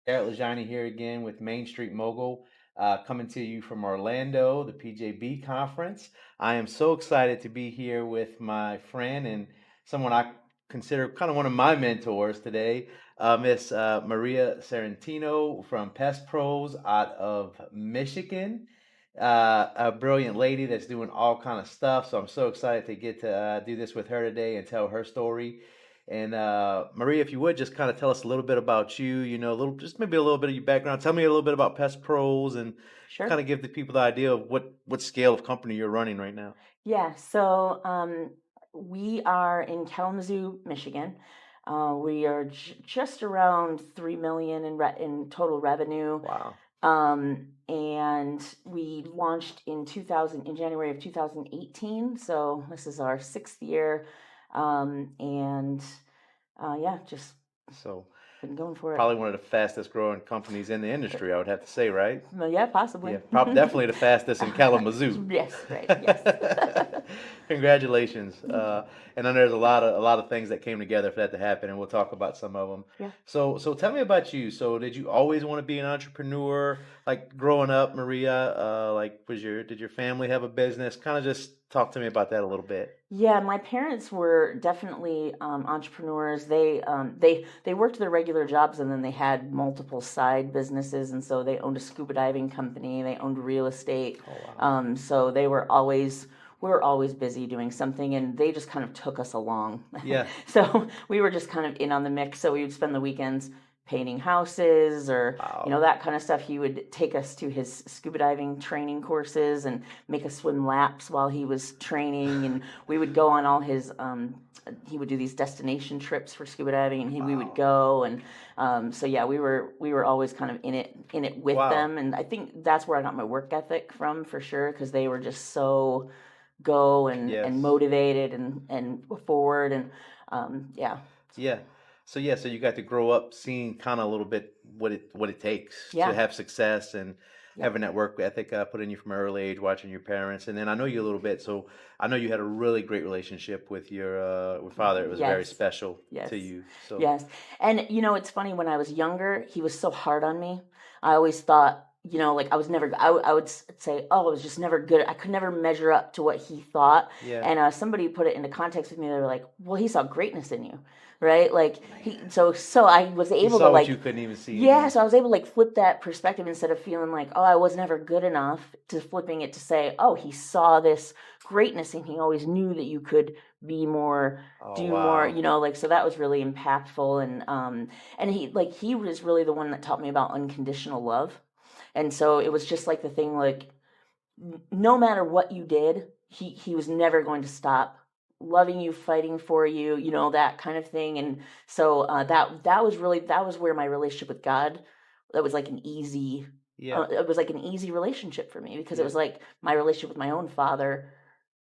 Garrett Lajani here again with Main Street Mogul, coming to you from Orlando, the PJB conference. I am so excited to be here with my friend and someone I consider kind of one of my mentors today, Miss Maria Sorrentino from Pest Pros out of Michigan. A brilliant lady that's doing all kind of stuff. So I'm so excited to get to do this with her today and tell her story. And Maria, if you would just kind of tell us a little bit about you, a little, just maybe a little bit of your background. Tell me a little bit about Pest Pros and kind Sure. of give the people the idea of what scale of company you're running right now. Yeah. So we are in Kalamazoo, Michigan. We are just around 3 million in total revenue. Wow. And we launched in January of 2018. So this is our sixth year. And yeah, just So been going for it. probably one of the fastest growing companies in the industry, I would have to say, right? Well, yeah, possibly. Yeah, probably definitely the fastest in Kalamazoo. Yes, right. Yes. Congratulations. And then there's a lot of things that came together for that to happen, and we'll talk about some of them. Yeah. So tell me about you. So did you always want to be an entrepreneur? Like growing up, Maria, like did your family have a business? Kind of just talk to me about that a little bit. Yeah, my parents were definitely entrepreneurs. They worked their regular jobs and then they had multiple side businesses, and so they owned a scuba diving company. They owned real estate. Oh wow. So they were always we were always busy doing something, and they just kind of took us along. Yeah. So we were just kind of in on the mix. So we would spend the weekends painting houses or Wow. that kind of stuff. He would take us to his scuba diving training courses and make us swim laps while he was training, and we would go on all his he would do these destination trips for scuba diving, and we would Wow. go. And so yeah, we were always kind of in it with Wow. them, and I think that's where I got my work ethic from, for sure, because they were just so go and Yes. motivated and forward. And yeah. Yeah. So you got to grow up seeing kind of a little bit what it takes to Yeah. have success and Yep. having that work ethic put in you from an early age, watching your parents, and then I know you a little bit, so I know you had a really great relationship with your father. It was very Yes. special Yes. to you. So Yes. And it's funny, when I was younger, he was so hard on me. I always thought, like I was never, I would say, oh, I was just never good. I could never measure up to what he thought. yeah. And somebody put it into context with me. They were like, well, he saw greatness in you, right? Like Man, so I was he able to, saw what you like, couldn't even see in yeah, him. so I was able to, like, flip that perspective, instead of feeling like, oh, I was never good enough, to flipping it to say, oh, he saw this greatness and he always knew that you could be more, Oh do more, wow. like, so that was really impactful. And he was really the one that taught me about unconditional love. And so it was just like the thing, like, no matter what you did, he was never going to stop loving you, fighting for you, that kind of thing. And so that was where my relationship with God, that was like an easy, Yeah. it was like an easy relationship for me, because it Yeah. was like my relationship with my own father.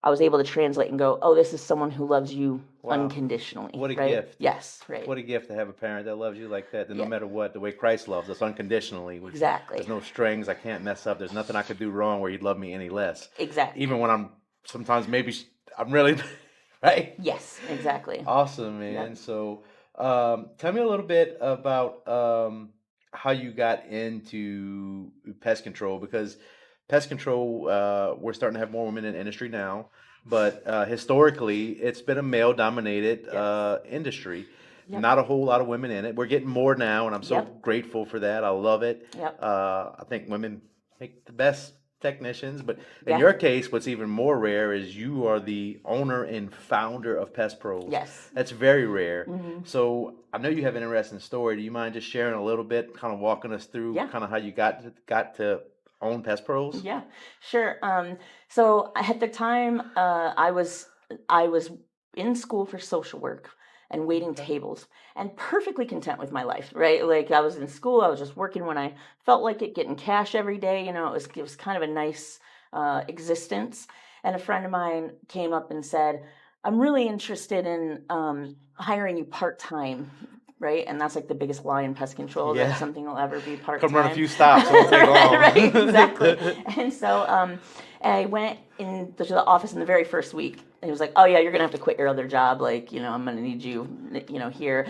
I was able to translate and go, oh, this is someone who loves you Wow. unconditionally, What a right? gift. Yes, right. What a gift to have a parent that loves you like that, that no Yeah, matter what, the way Christ loves us unconditionally, there's exactly. no strings, I can't mess up, there's nothing I could do wrong where he'd love me any less. Exactly. Even when I'm sometimes maybe I'm really right. Yes, exactly. Awesome, man. Yep. So, tell me a little bit about how you got into pest control because pest control, we're starting to have more women in the industry now, but historically, it's been a male-dominated Yes. industry. Yep. Not a whole lot of women in it. We're getting more now, and I'm so Yep. grateful for that. I love it. Yep. I think women make the best technicians, but in Yeah. your case, what's even more rare is you are the owner and founder of Pest Pros. Yes. That's very rare. Hmm. So I know you have an interesting story. Do you mind just sharing a little bit, kind of walking us through Yeah. kind of how you got to own Pest Pros? Yeah. Sure. So at the time, I was in school for social work and waiting Okay. tables, and perfectly content with my life, right? Like, I was in school, I was just working when I felt like it, getting cash every day. It was kind of a nice existence. And a friend of mine came up and said, I'm really interested in hiring you part time. Right. And that's like the biggest lie in pest control, that Yeah. something will ever be part Come run a time. few stops. It won't take long. Right. Exactly. And so I went into the office in the very first week. he was like, oh yeah, you're gonna have to quit your other job. Like, I'm gonna need you, here.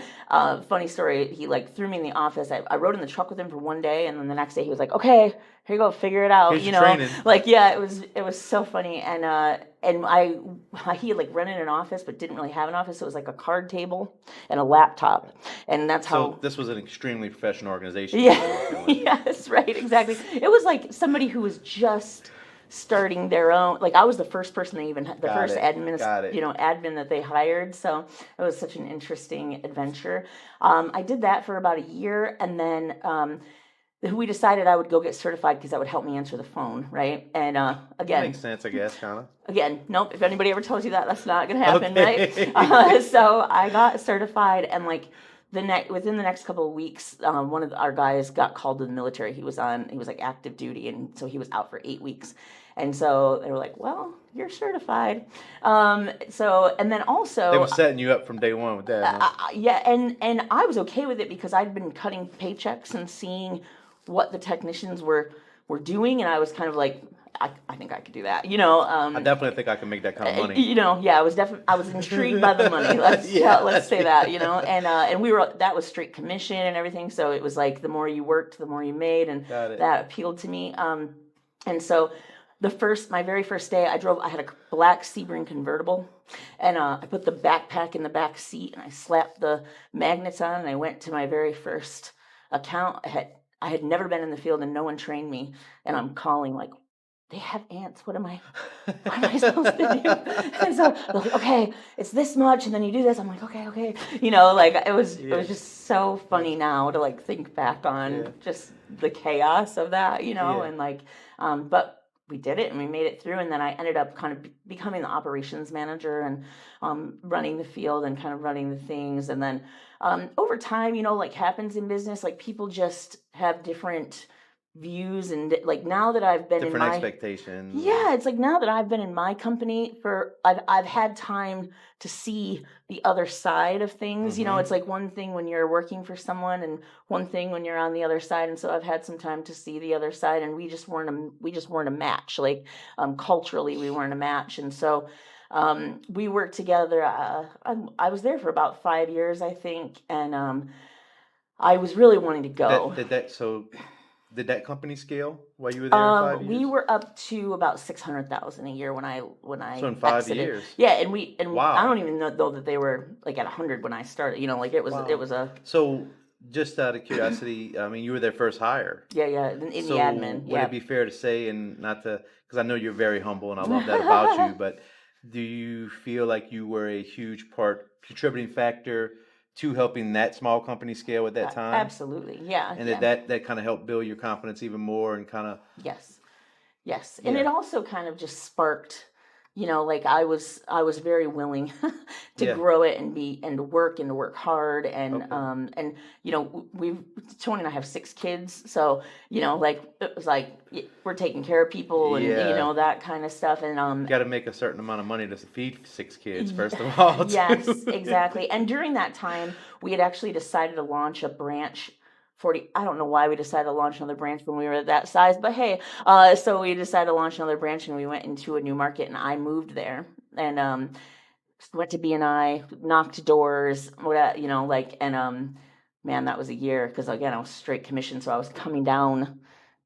Funny story. He like threw me in the office. I rode in the truck with him for one day, and then the next day he was like, okay, here you go, figure it out. Here's your training. Like yeah, it was so funny. And he had like rented an office, but didn't really have an office. So it was like a card table and a laptop, and that's So how. this was an extremely professional organization you were Yeah, working with. yes, right, exactly. It was like somebody who was just starting their own. Like I was the first person they even the Got first it. admin, Got it. admin that they hired. So it was such an interesting adventure. I did that for about a year, and then we decided I would go get certified because that would help me answer the phone, right? And again, Makes sense, I guess, kind of. again, nope. If anybody ever tells you that, that's not gonna happen, Okay. right? So I got certified, and like within the next couple of weeks, one of our guys got called to the military. He was like active duty, and so he was out for 8 weeks. And so they were like, "Well, you're certified." And then also They were setting you up from day one with that, huh? yeah, and I was okay with it because I'd been cutting paychecks and seeing what the technicians were doing, and I was kind of like, I think I could do that, I definitely think I can make that kind of money. Yeah, I was intrigued by the money. Let's Yeah, let's say that, and that was straight commission and everything. So it was like the more you worked, the more you made, and Got it. that appealed to me. And so my very first day, I had a black Sebring convertible, and I put the backpack in the back seat, and I slapped the magnets on, and I went to my very first account. I had never been in the field, and no one trained me, and I'm calling like, they have ants. What am I supposed to do? And so they're like, okay, it's this much, and then you do this. I'm like, okay. Like it was just so funny now to like think back on just the chaos of that, and like, but we did it and we made it through. And then I ended up kind of becoming the operations manager and running the field and kind of running the things. And then over time, like happens in business, like people just have different views, and like now that I've been Different in my expectations. yeah, it's like now that I've been in my company I've had time to see the other side of things. It's like one thing when you're working for someone and one thing when you're on the other side, and so I've had some time to see the other side, and we just weren't a match. Like culturally we weren't a match, and so we worked together. I was there for about 5 years, I think, and I was really wanting to go. Did that company scale while you were there in 5 We years? were up to about 600,000 a year when I So in 5 exited. years. Yeah, and Wow. I don't even know that they were like at 100 when I started. Like it was a So just out of curiosity, I mean, you were their first hire. yeah in the So admin. would Yeah. it be fair to say, and not to, because I know you're very humble and I love that about you, but do you feel like you were a huge contributing factor to helping that small company scale at that time? Absolutely. Yeah. And yeah. that kind of helped build your confidence even more and kind of, Yes. And it also kind of just sparked, like I was very willing to grow it and to work hard, and Okay. Tony and I have 6 kids, so like it was like we're taking care of people and Yeah. that kind of stuff, and got to make a certain amount of money to feed 6 kids, first of all. yes, too. exactly. And during that time, we had actually decided to launch a branch. I don't know why we decided to launch another branch when we were that size, but hey, so we decided to launch another branch, and we went into a new market, and I moved there, and went to BNI, knocked doors, and man, that was a year, because again, I was straight commission, so I was coming down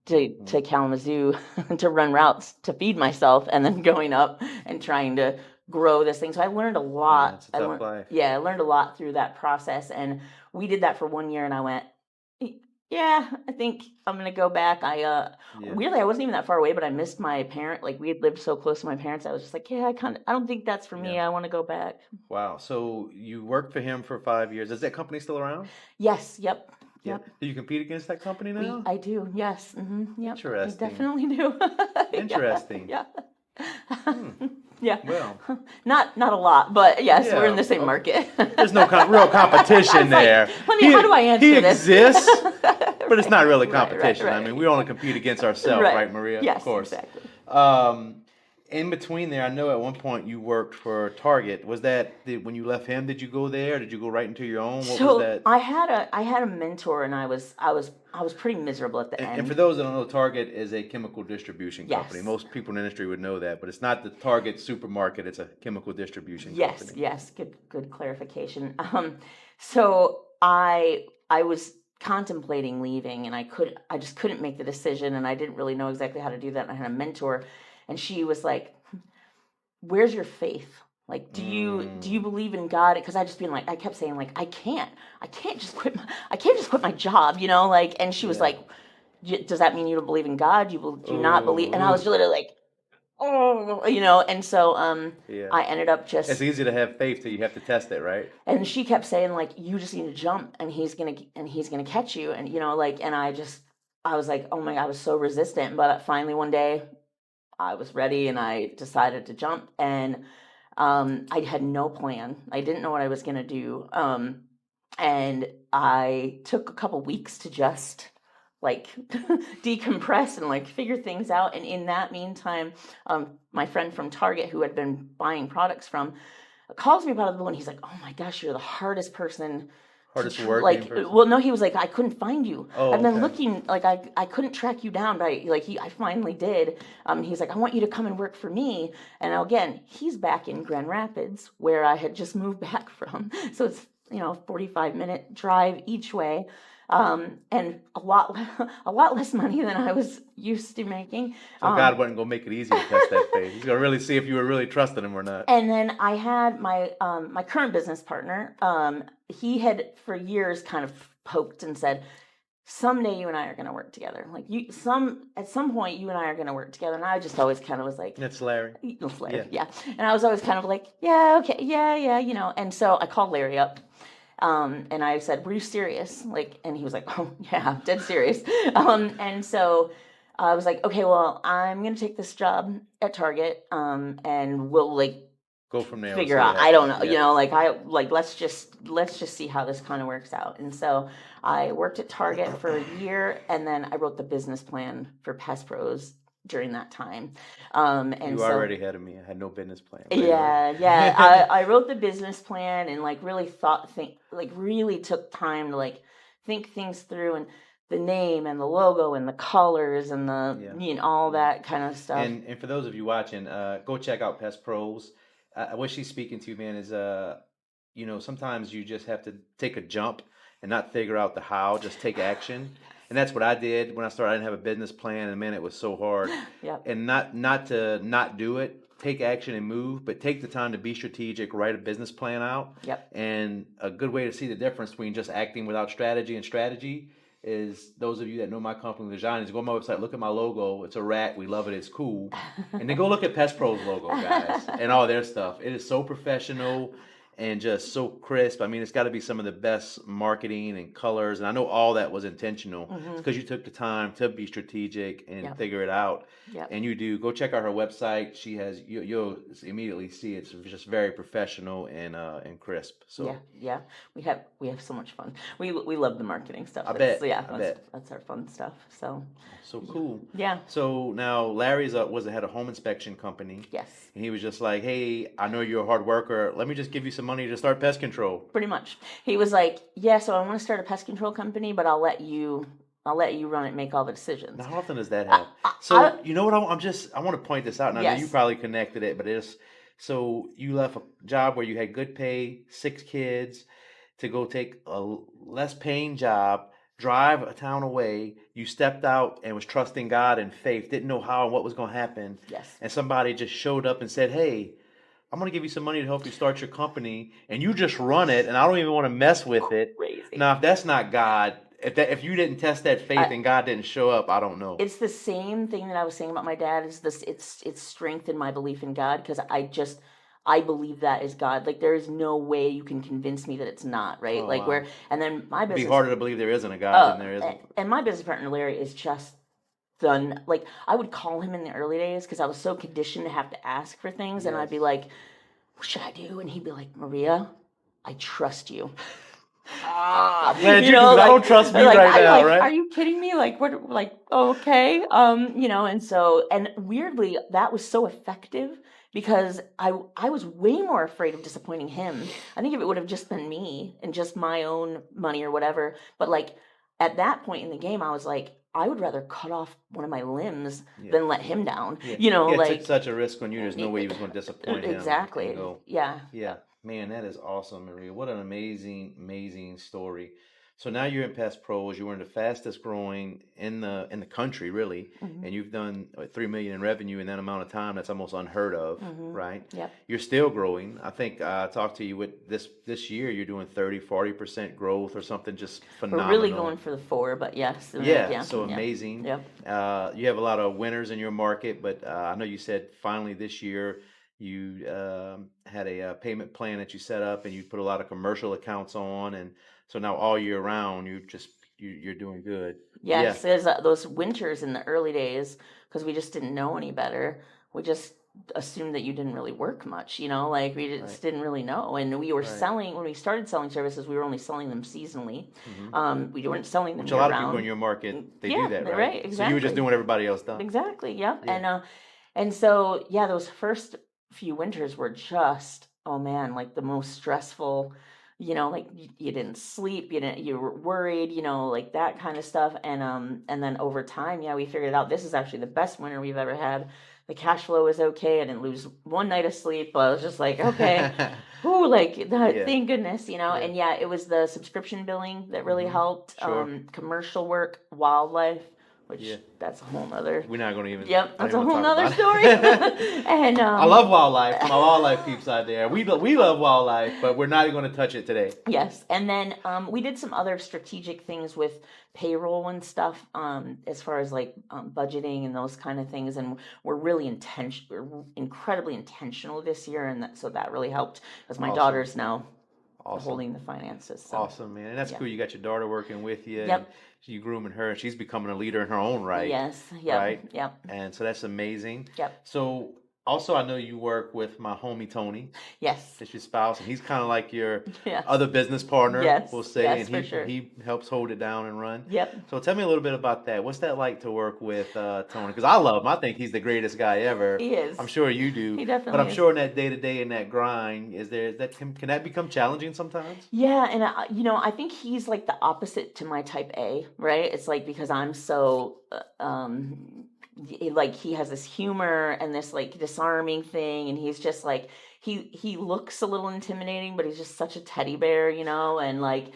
to Kalamazoo to run routes to feed myself, and then going up and trying to grow this thing. So I learned a lot. Yeah, it's a tough life. Yeah, I learned a lot through that process, and we did that for 1 year, and I went, yeah, I think I'm gonna go back. Weirdly, I wasn't even that far away, but I missed my parent. Like we had lived so close to my parents, I was just like, yeah, I don't think that's for me. Yeah. I want to go back. Wow. So you worked for him for 5 years. Is that company still around? Yes. Yep. Yeah. Do you compete against that company now? I do. Yes. Yep. Interesting. I definitely do. Interesting. Yeah. Hmm. Yeah. Well, not a lot, but yes, we're in Yeah, the same okay. market. There's no real competition there. How do I answer He this? exists, but it's not really Right, competition. right. I mean, we only compete against ourselves, right, Maria? Yes, Of course. exactly. in between there, I know at one point you worked for Target. Was that when you left him? Did you go there? Did you go right into your own? What was So that? I had a mentor, and I was pretty miserable at the And for end. those that don't know, Target is a chemical distribution company. Yes. Most people in the industry would know that, but it's not the Target supermarket. It's a chemical distribution Yes, company. yes, good clarification. So I was contemplating leaving, and I just couldn't make the decision, and I didn't really know exactly how to do that. And I had a mentor, and she was like, "Where's your faith? Like, do you Mm, believe in God?" Because I just been like, I kept saying like, I can't just quit my job, you know, like. And she was yeah. like, "Does that mean you don't believe in God? Do you not believe?" And I Oh, was literally like, "Oh," you know. And so yeah. I ended up It's just, easy to have faith till you have to test it, right? and she kept saying like, "You just need to jump, and he's gonna catch you," and you know, like. And I was like, oh my God, I was so resistant. But finally one day I was ready, and I decided to jump. And I had no plan. I didn't know what I was gonna do. And I took a couple weeks to just like decompress and like figure things out. And in that meantime, my friend from Target, who had been buying products from, calls me out of the blue, and he's like, "Oh my gosh, you're the hardest person to Hardest working person. well, no, he was like, I couldn't find you. I've Oh, been okay. looking, like I couldn't track you down, but I finally did." He's like, "I want you to come and work for me." And again, he's back in Grand Rapids, where I had just moved back from. So it's, 45-minute drive each way. And a lot less money than I was used to making. So God wasn't gonna make it easy to test that faith. He's gonna really see if you were really trusting him or not. And then I had my current business partner. He had for years kind of poked and said, "Someday you and I are going to work together. Like at some point you and I are going to work together." And I just always kind of was like, That's Larry. Larry, Yeah. yeah." And I was always kind of like, "Yeah, okay, yeah, yeah, you know." And so I called Larry up. And I said, "Were you serious?" Like, and he was like, "Oh yeah, dead serious." And so I was like, "Okay, well, I'm gonna take this job at Target, and we'll like Go from there. We'll figure see what out. I don't happens. know, Yeah. let's just see how this kind of works out." And so I worked at Target for a year, and then I wrote the business plan for Pest Pros during that time. And You so already ahead of me. I had no business plan, but anyway. yeah, yeah. I wrote the business plan, and like really really took time to like think things through, and the name and the logo and the colors and the, Yeah. all Yeah. that kind of stuff. And for those of you watching, go check out Pest Pros. What she's speaking to, man, is sometimes you just have to take a jump and not figure out the how, just take action. And that's what I did when I started. I didn't have a business plan, and man, it was so hard. Yep. And not to not do it, take action and move, but take the time to be strategic, write a business plan out. Yep. And a good way to see the difference between just acting without strategy and strategy is those of you that know my company, Design, is go on my website, look at my logo. It's a rat. We love it. It's cool. And then go look at Pest Pro's logo, guys, and all their stuff. It is so professional and just so crisp. I mean, it's got to be some of the best marketing and colors. And I know all that was intentional. It's Hmm. because you took the time to be strategic and Yep. figure it out. Yep. And you do. Go check out her website. She has you'll immediately see it's just very professional and crisp. Yeah, So yeah. We have so much fun. We love the marketing stuff. I It's bet. yeah, I bet. that's our fun stuff. So So cool. yeah, So now Larry's was had a home inspection company, yes, and he was just like, "Hey, I know you're a hard worker. Let me just give you some money to start pest control." pretty much. He was like, "Yeah, so I want to start a pest control company, but I'll let you run it, and make all the Now, decisions." how often does that I, happen? I So you know what? I want to point this out, and I know you yes, probably connected it, but it's so you left a job where you had good pay, 6 kids, to go take a less paying job, drive a town away. You stepped out and was trusting God and faith, didn't know how and what was going to happen, yes, and somebody just showed up and said, "Hey, I'm going to give you some money to help you start your company," and you just run it, and I don't even want to mess with it. crazy. Now, if that's not God, if you didn't test that faith I, and God didn't show up, I don't know. it's the same thing that I was saying about my dad. Is this it's strength in my belief in God, because I believe that is God. Like there is no way you can convince me that it's not, right. Oh Like wow, where, and then my it'd be business, harder to believe there isn't a God than there isn't. and my business partner Larry is just done. Like I would call him in the early days because I was so conditioned to have to ask for things, and I'd Yes. be like, "What should I do?" And he'd be like, "Maria, I trust you." I'm glad you do, 'cause I like, don't trust me like, right I'm now, like, are right? you kidding me? Like, what, like, okay. And so, and weirdly, that was so effective because I was way more afraid of disappointing him. I think if it would have just been me and just my own money or whatever, but like at that point in the game, I was like, I would rather cut off one of my limbs Yeah, than let him down, yeah, yeah. It took like, such a risk on you. There's no way he was going to disappoint him and exactly. go. Yeah. Yeah, man, that is awesome, Maria. What an amazing, amazing story. So now you're in Pest Pros. You were the fastest growing in the country, really, Hmm. and you've done 3 million in revenue in that amount of time. That's almost unheard of, Hmm. right? Yep. You're still growing. I think I talked to you with this year. You're doing 30, 40% growth or something just We're really going phenomenal. for the four, but yes, Yeah, yeah, so yeah, amazing. yep. You have a lot of winners in your market, but I know you said finally this year you had a payment plan that you set up, and you put a lot of commercial accounts on, and so now all year round you're doing good. Yeah, Yes, there's those winters in the early days because we just didn't know any better. We just assumed that you didn't really work much, like we right, just didn't really know. And we were right. selling, when we started selling services, we were only selling them seasonally. Hmm. We weren't selling them Which a year lot of people in round. your market they do Yeah, that, right? right, So you were just exactly. doing what everybody else done. Exactly, yep. Yeah, And so yeah, those first few winters were just, oh man, like the most stressful, like you didn't sleep, you were worried, like that kind of stuff. And then over time, yeah, we figured out this is actually the best winter we've ever had. The cash flow was okay. I didn't lose one night of sleep. I was just like, okay, whoo, like that, yeah, thank goodness, yeah. and yeah, it was the subscription billing that really Hmm. helped. Sure. Commercial work, wildlife, Yeah. which that's a whole nother. We're not going to even. Yep, I don't that's even a want to whole talk nother about story. it. And I love wildlife. My wildlife peeps out there. We love wildlife, but we're not going to touch it today. yes, and then we did some other strategic things with payroll and stuff, as far as like budgeting and those kind of things. And we're incredibly intentional this year, and so that really helped because my Awesome. daughter's now Awesome. holding the finances. So Awesome, man. And that's yeah, cool. You got your daughter working with you, and yep, you grooming her, and she's becoming a leader in her own right, yes, yep, right? yep, And so that's amazing. yep, So also, I know you work with my homie Tony. yes, That's your spouse, and he's kind of like your yes, other business partner, we'll yes, say, yes, and for he sure. he helps hold it down and run. Yep, So tell me a little bit about that. What's that like to work with Tony? Because I love him. I think he's the greatest guy ever. he is. I'm sure you do, He but definitely I'm is. sure in that day to day in that grind, is there that can that become challenging sometimes? Yeah, and I think he's like the opposite to my type A, right? It's like because I'm so like he has this humor and this like disarming thing, and he's just like he looks a little intimidating, but he's just such a teddy bear, and like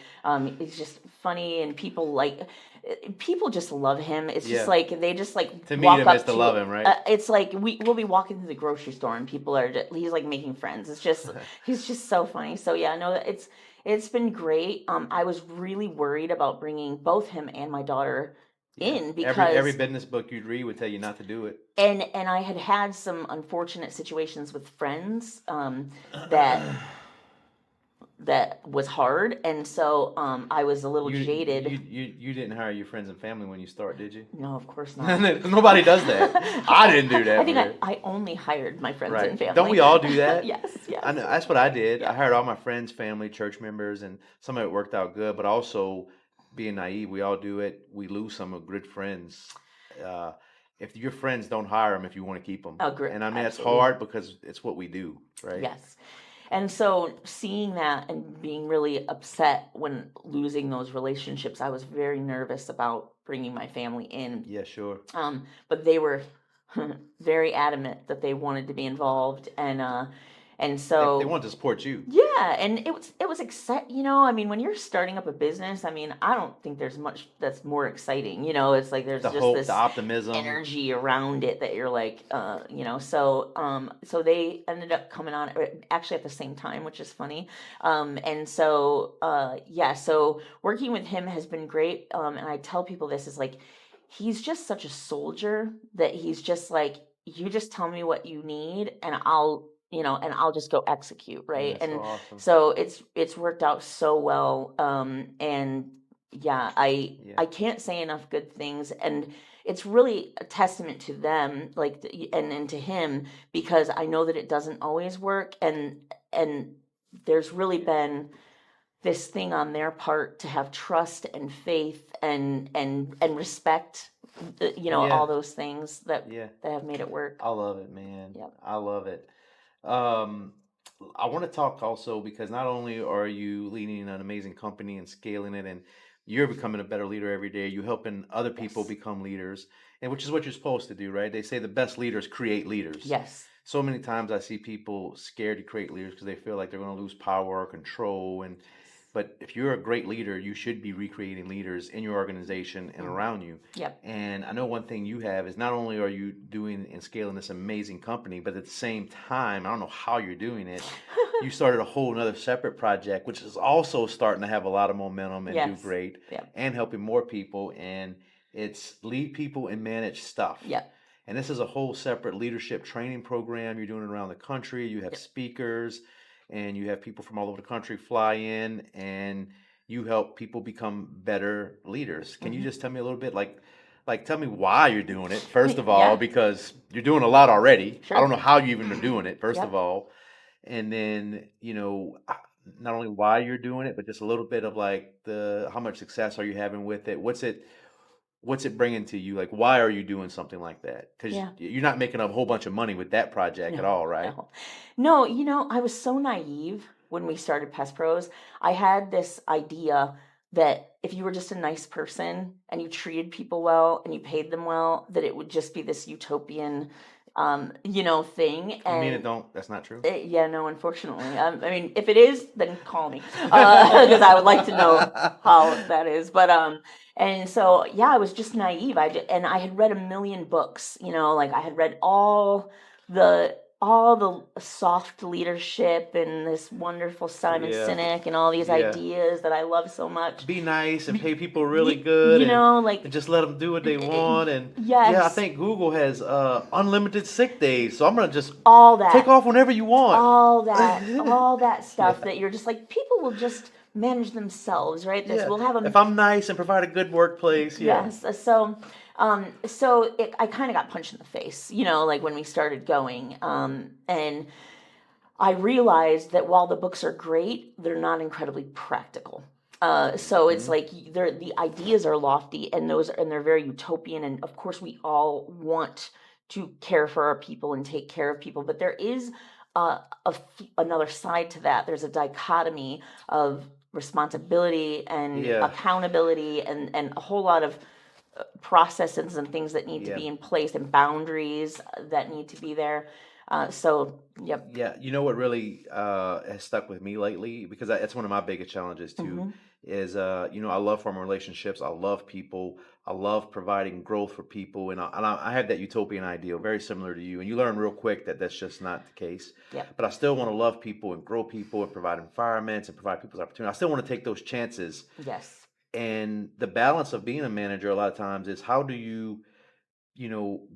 he's just funny, and people just love him. It's just Yeah, like they just like to meet walk him is up to to. love him, right? It's like we'll be walking through the grocery store and people are he's like making friends. It's just he's just so funny. So yeah, no, it's been great. I was really worried about bringing both him and my daughter Yeah, in every because business book you'd read would tell you not to do it. and I had had some unfortunate situations with friends that that was hard, and so I was a little jaded. You didn't hire your friends and family when you start, did you? No, of course not. Nobody does that. I didn't do I that, think Maria. I only hired my friends and Right. Don't family. we all do that? Yes, I yes, know that's what I did. I yeah. hired all my friends, family, church members, and some of it worked out good. But also, being naive, we all do it. We lose some of good friends. Uh, if your friends don't hire them, if you want to keep them, Agree, and I mean it's absolutely. hard because it's what we do, right? Yes. And so seeing that and being really upset when losing those relationships, I was very nervous about bringing my family in. Yeah, sure. But they were very adamant that they wanted to be involved, and They so want to support you. yeah, and it was exciting. I mean, when you're starting up a business, I mean, I don't think there's much that's more exciting. It's like there's The just hope, the this optimism. energy around it that you're like, so they ended up coming on actually at the same time, which is funny. And so yeah, so working with him has been great. And I tell people this is like he's just such a soldier that he's just like, you just tell me what you need and I'll just go execute, right? Yeah, so And awesome. so it's worked out so well. And yeah, Yeah. I can't say enough good things, and it's really a testament to them, like and to him, because I know that it doesn't always work, and there's really been this thing on their part to have trust and faith and respect, Yeah. all those things Yeah. that have made it work. I love it, man. Yep. I love it. Um, I want to talk also because not only are you leading an amazing company and scaling it, and you're becoming a better leader every day, you're helping other people Yes. become leaders, and which is what you're supposed to do, right? They say the best leaders create leaders. Yes. So many times I see people scared to create leaders because they feel like they're going to lose power or control. And but if you're a great leader, you should be recreating leaders in your organization and Mm. around you. Yep. And I know one thing you have is not only are you doing and scaling this amazing company, but at the same time, I don't know how you're doing it. You started a whole another separate project, which is also starting to have a lot of momentum and do Yes. great Yep. and helping more people. And it's lead people and manage stuff. Yep. And this is a whole separate leadership training program. You're doing it around the country. You have Yep. speakers and you have people from all over the country fly in and you help people become better leaders. Can you Hmm. just tell me a little bit like tell me why you're doing it first of all Yeah. because you're doing a lot already. I don't Sure. know how you even are doing it first of Yep. all. And then, not only why you're doing it, but just a little bit of like the how much success are you having with it? What's it bringing to you? Like, why are you doing something like that? Because Yeah. you're not making a whole bunch of money with that project at No, all, right? no. No, I was so naive when we started Pest Pros. I had this idea that if you were just a nice person and you treated people well and you paid them well, that it would just be this utopian, thing. You mean it And don't? That's not true. yeah, no, unfortunately. I mean, if it is, then call me, because I would like to know how that is. And so, yeah, I was just naive. And I had read a million books, like I had read all the soft leadership and this wonderful Simon Yeah, Sinek and all these yeah. ideas that I love so much. Be nice and Y- pay people really good and like, just let them do what they want. And yeah, I yes, think Google has unlimited sick days, so I'm gonna just all take that. off whenever you want. all that stuff Yeah, that you're just like, people will just manage themselves, right? This yeah. we'll have If them. I'm nice and provide a good workplace, yeah, Yes. I kind of got punched in the face, like when we started going, and I realized that while the books are great, they're not incredibly practical. So it's hmm like the ideas are lofty, and they're very utopian, and of course we all want to care for our people and take care of people, but there is another side to that. There's a dichotomy of responsibility and yeah, accountability and a whole lot of processes and things that need to yeah. be in place and boundaries that need to be there. So, yep. Yeah, you know what really has stuck with me lately because that's one of my biggest challenges too. Hmm. Is I love forming relationships. I love people. I love providing growth for people, and I have that utopian ideal, very similar to you. And you learn real quick that that's just not the case. Yep. But I still want to love people and grow people and provide environments and provide people's opportunity. I still want to take those chances. Yes. And the balance of being a manager a lot of times is how do you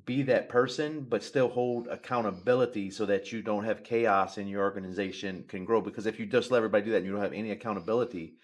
be that person, but still hold accountability so that you don't have chaos in your organization can grow. Because if you just let everybody do that and you don't have any accountability,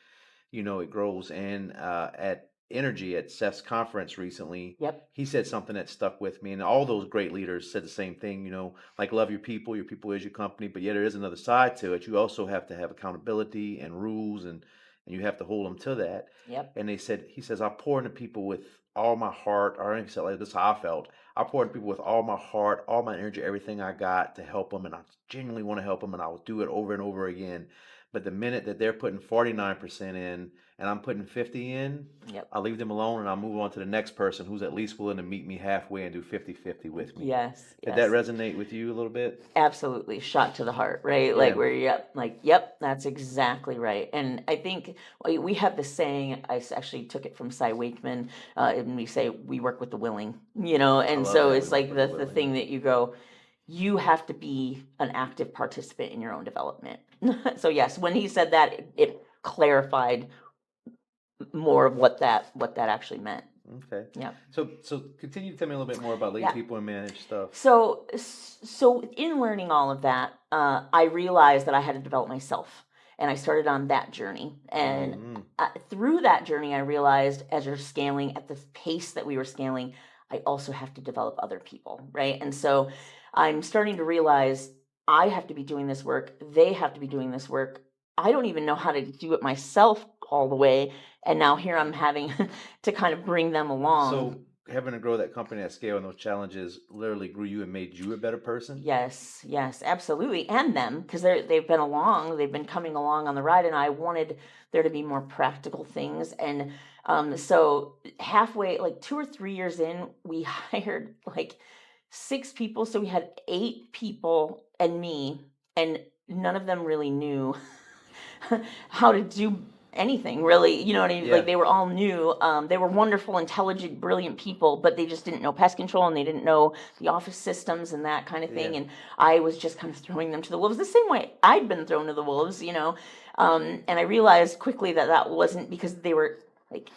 it grows. And at Energy at Seth's conference recently, Yep. he said something that stuck with me. And all those great leaders said the same thing, like love your people is your company, but yet there is another side to it. You also have to have accountability and rules and you have to hold them to that. Yep. And he says, I pour into people with all my heart, or I think he said like this is how I felt. I pour into people with all my heart, all my energy, everything I got to help them, and I genuinely want to help them, and I will do it over and over again. But the minute that they're putting 49% in and I'm putting 50 in, Yep. I'll leave them alone and I'll move on to the next person who's at least willing to meet me halfway and do 50-50 with me. Yes. Did that Yes. resonate with you a little bit? Absolutely. Shot to the heart, right? Like Yeah. where, yep, like, yep, that's exactly right. And I think we have this saying, actually took it from Cy Wakeman, and we say, we work with the willing, I and love so that. We it's work like with the the willing. thing that you go, you have to be an active participant in your own development. So yes, when he said that, it clarified more of what that actually meant. Okay. Yeah. So continue to tell me a little bit more about lead Yeah. people and manage stuff. So in learning all of that, I realized that I had to develop myself, and I started on that journey. And hmm through that journey, I realized as you're scaling at the pace that we were scaling, I also have to develop other people, right? And so I'm starting to realize I have to be doing this work. They have to be doing this work. I don't even know how to do it myself all the way. And now here I'm having to kind of bring them along. So having to grow that company at scale and those challenges literally grew you and made you a better person. Yes, yes, absolutely. And them, because they've been along, they've been coming along on the ride, and I wanted there to be more practical things. And so halfway, like 2 or 3 years in, we hired like 6 people. So we had 8 people and me, and none of them really knew how to do anything really, you know what I mean? Yeah. Like they were all new. They were wonderful, intelligent, brilliant people, but they just didn't know pest control and they didn't know the office systems and that kind of thing. Yeah. And I was just kind of throwing them to the wolves the same way I'd been thrown to the wolves, and I realized quickly that that wasn't because they were like,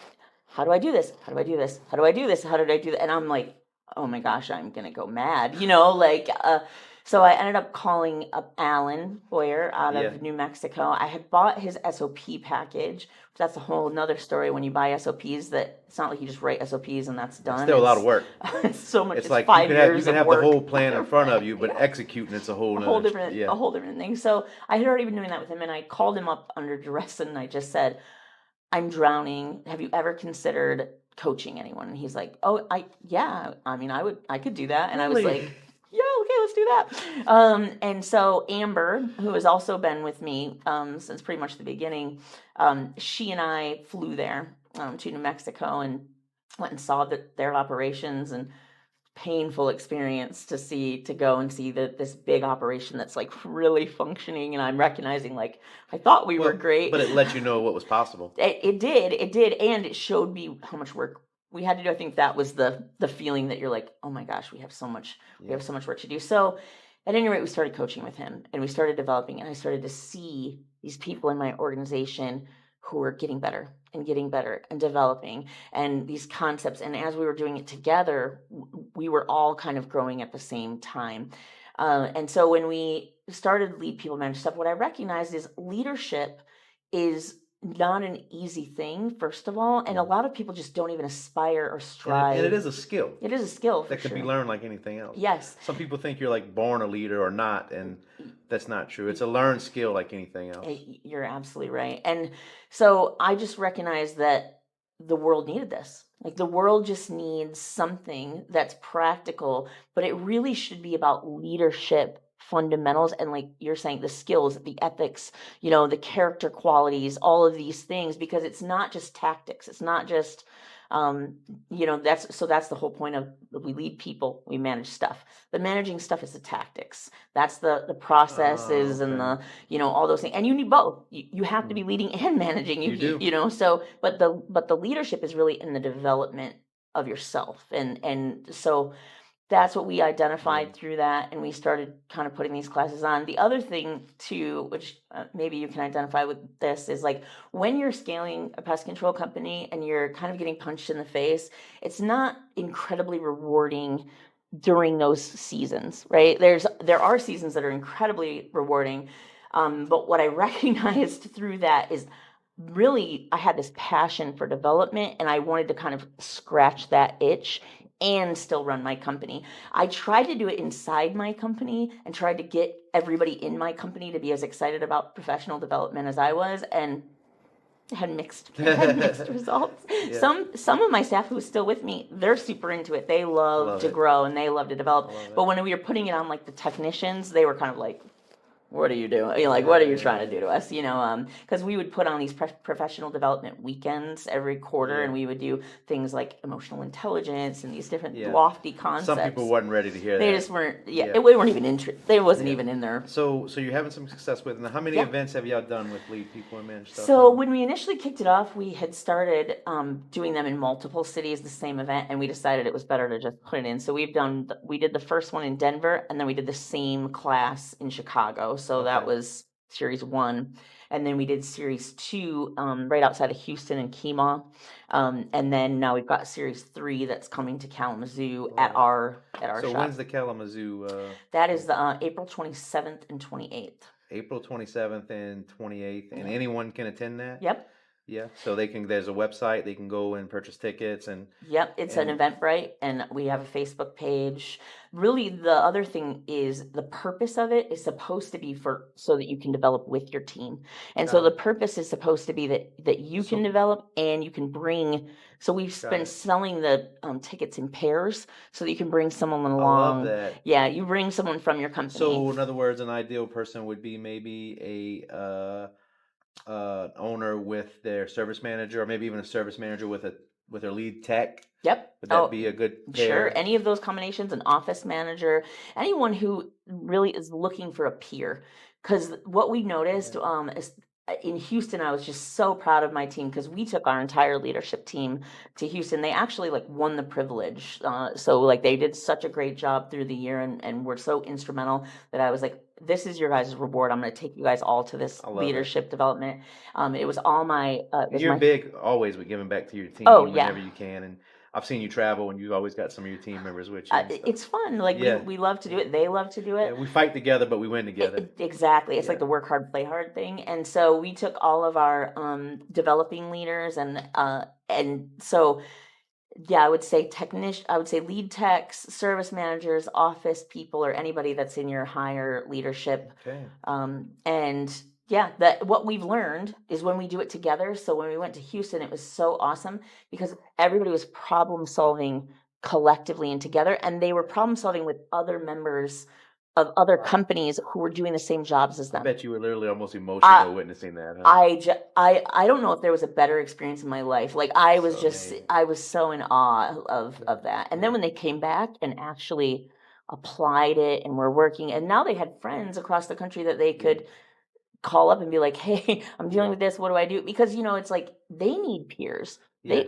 how do I do this? How do I do this? How do I do this? How did I do that? And I'm like, oh my gosh, I'm gonna go mad, so I ended up calling up Alan Boyer out Yeah. of New Mexico. I had bought his SOP package. That's a whole nother story when you buy SOPs, that it's not like you just write SOPs and that's done. It's still a lot of work. It's so much. It's It's like five you years can of have work. the whole plan in front of you, but Yeah. executing it's a whole A whole nother, different, yeah. a whole different thing. So I had already been doing that with him, and I called him up under duress, and I just said, "I'm drowning. Have you ever considered coaching anyone?" And he's like, "Oh, yeah. I mean, I could do that." And I was Really? like, "Yeah, okay, let's do that." And so Amber, who has also been with me since pretty much the beginning, she and I flew there to New Mexico and went and saw their operations, and painful experience to go and see this big operation that's like really functioning, and I'm recognizing like I thought we were Well, great. but it let you know what was possible. It did, and it showed me how much work we had to do. I think that was the feeling that you're like, oh my gosh, we have so much Yeah. work to do. So at any rate, we started coaching with him, and we started developing, and I started to see these people in my organization who were getting better and getting better and developing, and these concepts. And as we were doing it together, we were all kind of growing at the same time. And so when we started lead people manage stuff, what I recognized is leadership is not an easy thing, first of all, and a lot of people just don't even aspire or strive. And it is a skill It is a skill for that can sure. be learned like anything else. Yes. Some people think you're like born a leader or not, and that's not true. It's a learned skill like anything else. You're absolutely right. And so I just recognized that the world needed this. Like the world just needs something that's practical, but it really should be about leadership fundamentals, and like you're saying, the skills, the ethics, the character qualities, all of these things, because it's not just tactics. It's not just um that's the whole point of, we lead people, we manage stuff. The managing stuff is the tactics. That's the processes and okay. all those things. And you need both. You have to be leading and managing. You do. So but the leadership is really in the development of yourself. And so that's what we identified through that, and we started kind of putting these classes on. The other thing too, which maybe you can identify with this, is like when you're scaling a pest control company and you're kind of getting punched in the face, it's not incredibly rewarding during those seasons, right? There are seasons that are incredibly rewarding, but what I recognized through that is really I had this passion for development, and I wanted to kind of scratch that itch and still run my company. I tried to do it inside my company and tried to get everybody in my company to be as excited about professional development as I was, and had mixed results. Yeah. Some of my staff who is still with me, they're super into it. They love to grow and they love to develop. But when we were putting it on like the technicians, they were kind of like, what are you doing? Like, what are you trying to do to us? Because we would put on these professional development weekends every quarter, and we would do things like emotional intelligence and these different lofty concepts. Some people wasn't ready to hear that. They just weren't. They weren't even interested. They wasn't even in there. So you're having some success with. Now, how many events have y'all done with lead people and manage stuff? So when we initially kicked it off, we had started doing them in multiple cities, the same event, and we decided it was better to just put it in. So we did the first one in Denver, and then we did the same class in Chicago. So that was series 1. And then we did series 2 right outside of Houston and Kemah. And then now we've got series 3 that's coming to Kalamazoo at our So shop. when's the Kalamazoo? That is the April 27th and 28th. April 27th and 28th, and anyone can attend that? Yep. Yeah. So they can. There's a website. They can go and purchase tickets Yep, it's an and Eventbrite, and we have a Facebook page. Really, the other thing is the purpose of it is supposed to be for so that you can develop with your team. And so got the it. purpose is supposed to be that you can So develop and you can bring. So we've got been it. selling the tickets in pairs so that you can bring someone I love along. that. Yeah, you bring someone from your company. So in other words, an ideal person would be maybe owner with their service manager, or maybe even a service manager with their lead tech. Yep. Would that Oh, be a good sure. pair? Any of those combinations, an office manager, anyone who really is looking for a peer. Because what we noticed Yeah. is in Houston, I was just so proud of my team because we took our entire leadership team to Houston. They actually like won the privilege. So like they did such a great job through the year and were so instrumental that I was like, this is your guys' reward. I'm going to take you guys all to this I love it. leadership development. It was all my, it And was you're my, big always with giving back to your oh team yeah. whenever you can. And I've seen you travel, and you've always got some of your team members with you and stuff. It's fun. Like Yeah, we love to do yeah, it. They love to do yeah. it. We fight together, but we win together. Exactly. It's like Yeah, the work hard, play hard thing. And so we took all of our developing leaders and so yeah, I would say technician, I would say lead techs, service managers, office people, or anybody that's in your higher leadership. okay. And yeah, that what we've learned is when we do it together. So when we went to Houston, it was so awesome because everybody was problem solving collectively and together, and they were problem solving with other members of other companies who were doing the same jobs as I them. bet you were literally almost I, emotional witnessing that, huh? I don't know if there was a better experience in my life. Like I was So just amazing. I was so in awe Yeah, of that. And then yeah, when they came back and actually applied it and were working, and now they had friends across the country that they yeah, could call up and be like, "Hey, I'm dealing yeah, with this. What do I do?" Because it's like they need peers. yeah.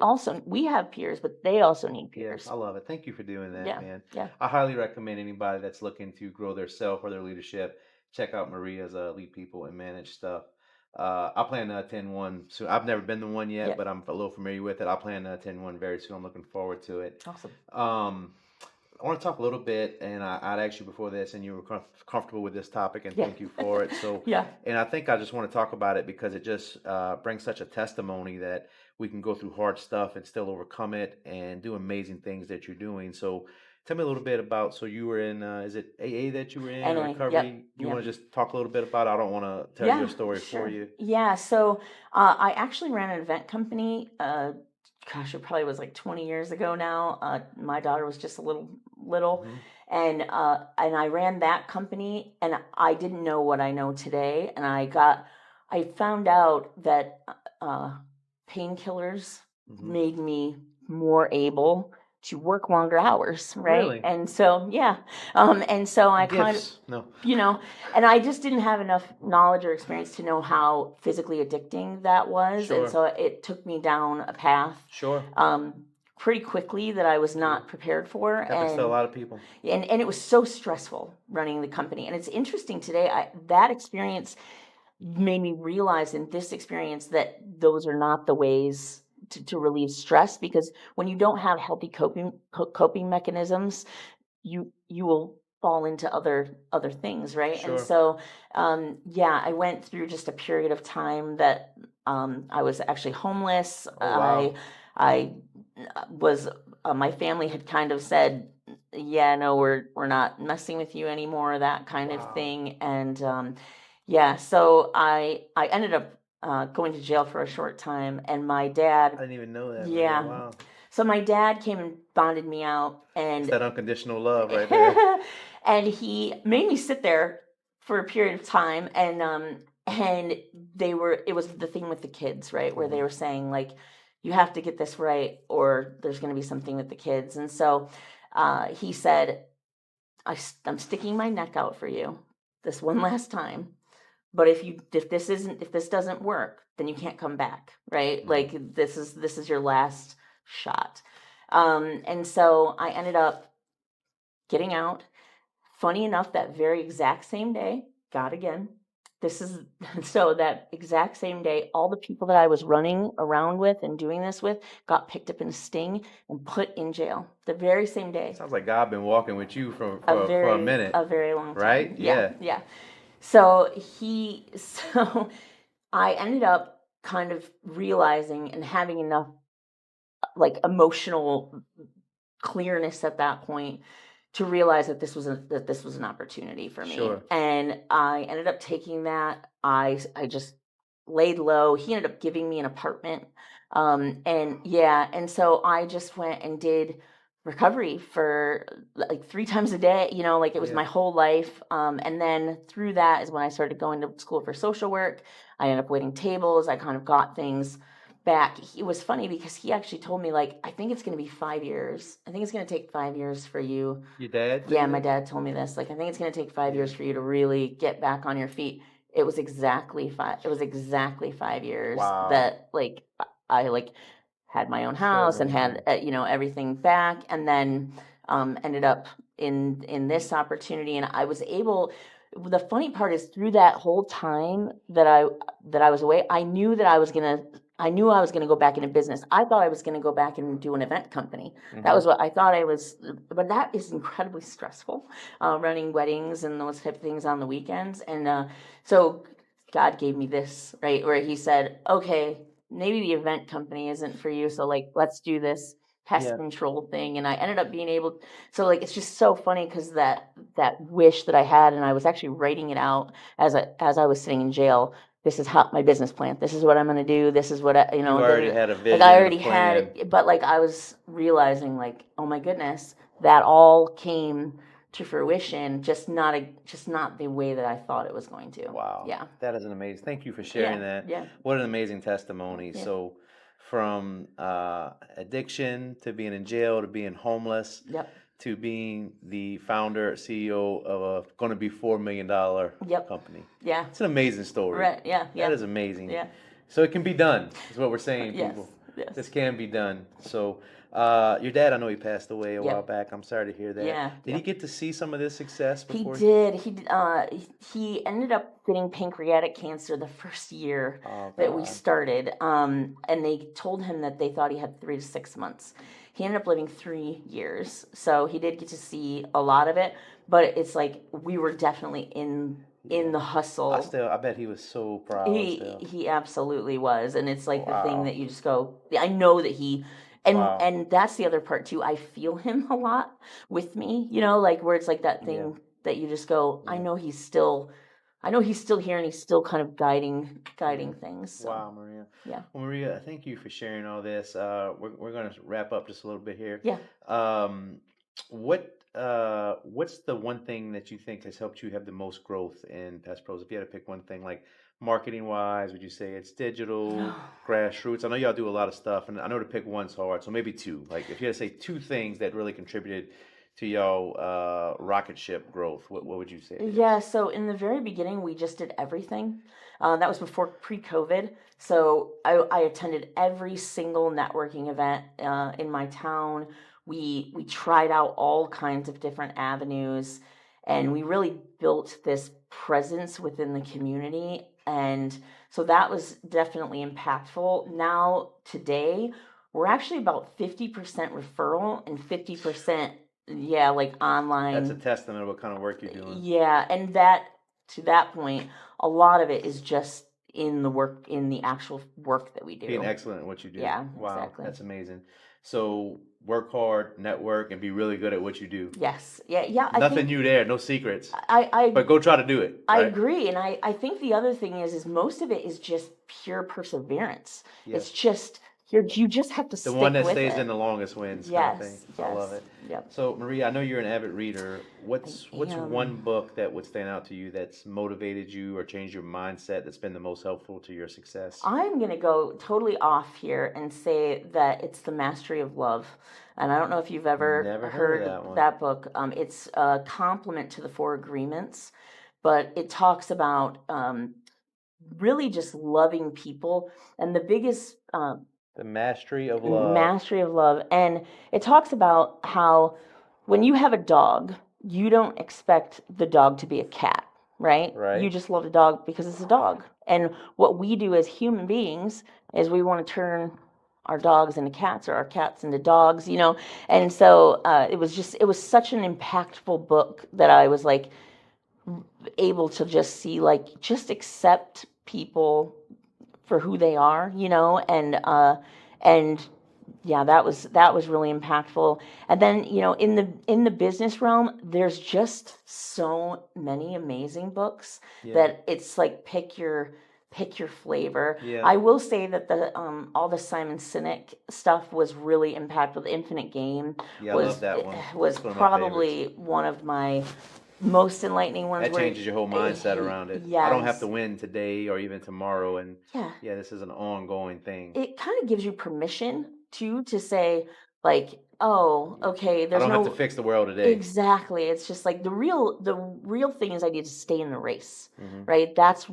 We have peers, but they also need Yeah, peers. I love it. Thank you for doing that, Yeah, man. yeah, I highly recommend anybody that's looking to grow their self or their leadership, check out Maria's Lead People and Manage stuff. I plan to attend one soon. I've never been to one yet, yeah. but I'm a little familiar with it. I plan to attend one very soon. I'm looking forward to it. Awesome. Um, I want to talk a little bit, and I'd asked you before this, and you were comfortable with this topic, and Yeah, thank you for it. So, yeah, and I think I just want to talk about it because it just brings such a testimony that we can go through hard stuff and still overcome it and do amazing things that you're doing. So, tell me a little bit about. So, you were in, is it AA that you were in, or Yep, recovery? You yep. want to just talk a little bit about it? I don't want to tell your Yeah, story for sure. you. Yeah, so I actually ran an event company. Gosh, it probably was like 20 years ago now. My daughter was just a little, Hmm. and I ran that company, and I didn't know what I know today, and I found out that uh, painkillers Hmm. made me more able to work longer hours, right? Really? And so yeah, and so I kind of Gifts? No. you know and I just didn't have enough knowledge or experience to know how physically addicting that was. And Sure. so it took me down a path Sure. um, pretty quickly that I was Yeah. not prepared for. Happens to a lot of people. And it was so stressful running the company. And it's interesting today, that experience made me realize in this experience that those are not the ways to relieve stress, because when you don't have healthy coping mechanisms, you will fall into other things, right? And Sure. so yeah, I went through just a period of time that I was actually homeless. Oh, wow. I was my family had kind of said, yeah, no, we're not messing with you anymore, that kind of Wow. thing. And yeah, so I ended up going to jail for a short time, and my I dad, didn't even know that, Maria. yeah, Wow. so my dad came and bonded me out, That's and that unconditional love right there. and he made me sit there for a period of time, and it was the thing with the kids, right, where they Hmm. were saying like, you have to get this right or there's going to be something with the kids. And so he said, I'm sticking my neck out for you this one last time, but if this doesn't work, then you can't come back, right? Hmm. Like this is your last shot. And so I ended up getting out. Funny enough, that very exact same day, God again. This is so that exact same day, all the people that I was running around with and doing this with got picked up in a sting and put in jail the very same day. Sounds like God been walking with you for a minute, A very long right? time. Yeah, Yeah. yeah. So I ended up kind of realizing and having enough like emotional clearness at that point to realize that this was an opportunity for me. Sure. And I ended up taking that. I just laid low. He ended up giving me an apartment. And yeah, and so I just went and did recovery for like 3 times a day, like it was Yeah. my whole life. And then through that is when I started going to school for social work. I ended up waiting tables. I kind of got things back. It was funny because he actually told me, like, I think it's going to be 5 years. I think it's going to take 5 years for you. Your dad tell Yeah, you my this? dad told me this. Like, I think it's going to take five Yeah. years for you to really get back on your feet. It was exactly five. It was exactly 5 years Wow. that, like, I like had my own So house and had amazing. everything back, and then ended up in this opportunity, and I was able. The funny part is through that whole time that I was away, I knew I was gonna go back into business. I thought I was gonna go back and do an event company. That Hmm. was what I thought I was, but that is incredibly stressful, running weddings and those type of things on the weekends. And so God gave me this, right, where He said, okay, maybe the event company isn't for you. So, like, let's do this pest Yeah. control thing. And I ended up being able, so like, it's just so funny because that wish that I had, and I was actually writing it out as I was sitting in jail. This is how my business plan. This is what I'm going to do. This is what You already had a like I vision and a already had plan. it, but like I was realizing, like, oh my goodness, that all came to fruition, just not the way that I thought it was going to. Wow. Yeah. That is an amazing. Thank you for Yeah. sharing that. Yeah. What an amazing testimony. Yeah. So, from addiction to being in jail to being homeless Yep. to being the founder, CEO of a going to be $4 million Yep. company. Yeah. It's an amazing story. Right. Yeah. That Yeah. is amazing. Yeah. So it can be done, is what we're saying, Yes. people. Yes. This can be done. So, your dad, I know he passed away a while Yep. back. I'm sorry to hear that. Yeah. Did he Yeah. get to see some of this success He before? did. He ended up getting pancreatic cancer the first year Oh, that we God. started. And they told him that they thought he had 3 to 6 months. He ended up living 3 years, so he did get to see a lot of it. But it's like we were definitely in the hustle. I bet he was so proud He still. he absolutely was, and it's like the thing Wow. that you just go, I know that he, Wow. and that's the other part too. I feel him a lot with me, like where it's like that Yeah. thing that you just go, Yeah. I know he's still here and he's still kind of guiding Yeah. things. So Wow, Maria. yeah, Well, Maria, thank you for sharing all this. We're going to wrap up just a little bit here. yeah. Um, what's the one thing that you think has helped you have the most growth in Pest Pros? If you had to pick one thing, like marketing wise, would you say it's digital, grassroots? I know y'all do a lot of stuff, and I know to pick one's hard, so maybe two. Like if you had to say two things that really contributed to y'all rocket ship growth, what would you say it is? Yeah, so in the very beginning, we just did everything. That was before pre-COVID. So I attended every single networking event in my town. We tried out all kinds of different avenues, and we really built this presence within the community. And so that was definitely impactful. Now, today, we're actually about 50% referral and 50%, yeah, like That's a online. testament of what kind of work you're doing. Yeah, and that to that point, a lot of it is just in the actual work that we Being do. excellent at what you do. Yeah, Wow, exactly. that's amazing. So work hard, network, and be really good at what you do. Yes. Yeah, yeah, I Nothing think new there, no secrets. I But go try to do it, I right? agree, and I think the other thing is most of it is just pure perseverance. Yeah. It's just you just have to The one stick that with stays in it. the longest wins kind of thing. Yes, I love yes, it. yep. So Maria, I know you're an avid reader. I What's one am. book that would stand out to you that's motivated you or changed your mindset that's been the most helpful to your success? I'm going to go totally off here and say that it's The Mastery of Love. And I don't know if you've ever Never heard of heard that one. that book. It's a complement to the Four Agreements, but it talks about really just loving people. And the biggest The Mastery of Love. mastery of love. And it talks about how when you have a dog, you don't expect the dog to be a cat, right? Right. You just love a dog because it's a dog. And what we do as human beings is we want to turn our dogs into cats or our cats into dogs, And so it was such an impactful book that I was like able to just see, like, just accept people for who they are, and yeah, that was really impactful. And then, in the business realm, there's just so many amazing books Yeah. that it's like pick your flavor. Yeah. I will say that the all the Simon Sinek stuff was really impactful. The Infinite Game Yeah, I love was that one. was It's one of my favorites. probably one of my most enlightening ones That where changes your whole mindset around it. I don't have to yes, win today or even tomorrow, and yeah, yeah, this is an ongoing thing. it kind of gives you permission to say, like, oh, Yeah. okay, I there's don't have to no. fix the world today. Exactly. It's just like the real thing is I need to stay in the race, Hmm. right? That's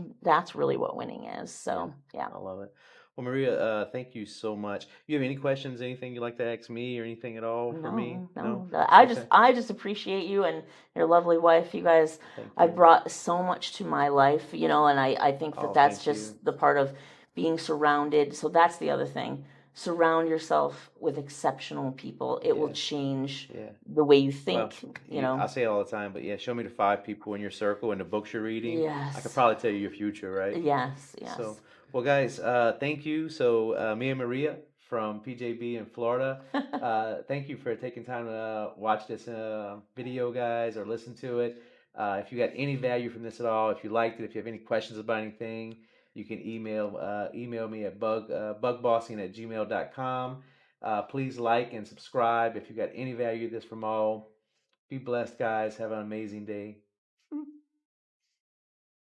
really what winning is. Yeah, So yeah. I love it. Well, Maria, thank you so much. You have any questions, anything you'd like to ask me or anything at all for me? No, No? no. I just Okay. I just appreciate you and your lovely wife. You guys Thank have you. brought so much to my life, and I think that Oh, that's thank you. just the part of being surrounded. So that's the other thing. Surround yourself with exceptional people. It will Yes. change Yeah. the way you Well, think, I say it all the time, but yeah, show me the five people in your circle and the books you're reading. I could Yes. probably tell you your future, right? Yes, So, yes. well, guys, thank you. So, me and Maria from PJB in Florida, thank you for taking time to watch this video, guys, or listen to it. If you got any value from this at all, if you liked it, if you have any questions about anything, you can email me at bugbossing@gmail.com. Please like and subscribe if you got any value of this from all. Be blessed, guys. Have an amazing day.